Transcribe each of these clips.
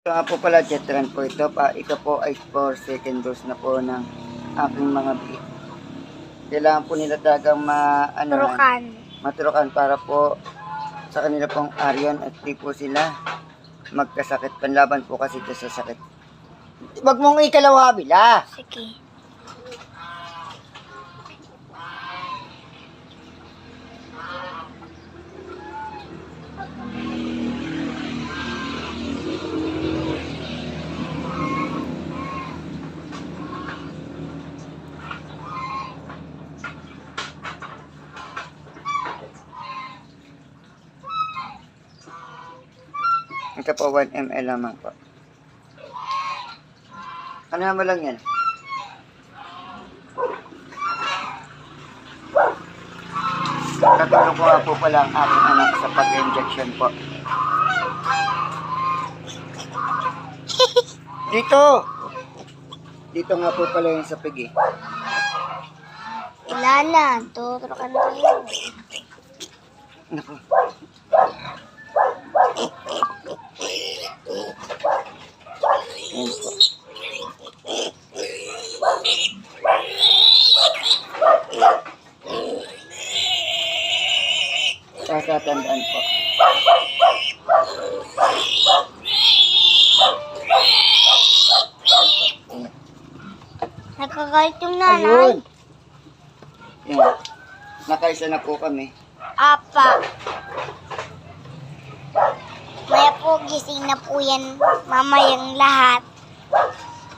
Ito nga po pala, Jetran po ito. Ito po ay for second dose na po ng aking mga beef. Kailangan po nila talagang maturukan para po sa kanila pong aryan at di po sila magkasakit. Panlaban po kasi ito sa sakit. Wag mong ikalawabi la. Sige. Ito po 1 ml lamang po. Ano naman lang yan? Katulong ko nga po pala ang aking anak sa pag-injection po. Dito! Dito nga po pala yung sa pigi. Wala na. Tuturukan na kayo. Naku. Ayan po. Tatandaan po. Nagkagalit yung nanay. Ayun! Yan. Nakaisa na po kami. Apa. Maya po, gising na po yan mamayang lahat.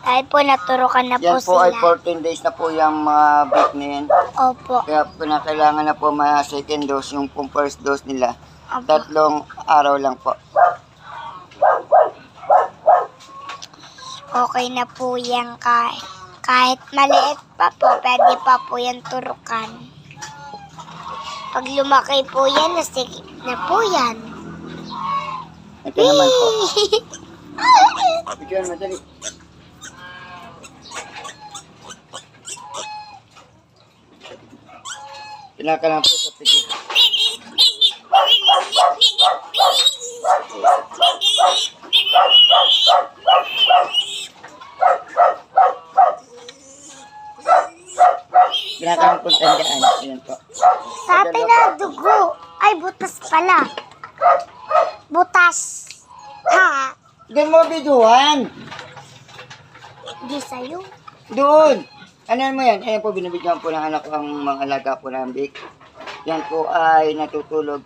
Dahil po naturukan na Yan po po ay sila. 14 days na po yung mga beef na yan. Opo. Kaya po na kailangan na po second dose, yung pong first dose nila. Opo. 3 araw lang po. Okay na po yan kahit maliit pa po, pwede pa po yan turukan. Pag lumaki po yan, nasikip na po yan. Ito naman po. Bigyan madali. Pinaka lang po sa pigi. Pinaka lang po tandaan. Ayan po. Sabi na dugo. Ay, butas pala. Butas. Ha? Doon mo biduhan. Di sa'yo. Doon! Ano mo yan? Ayan po, binibigyan po ng anak ko ang mga alaga po ng bik. Yan po ay natutulog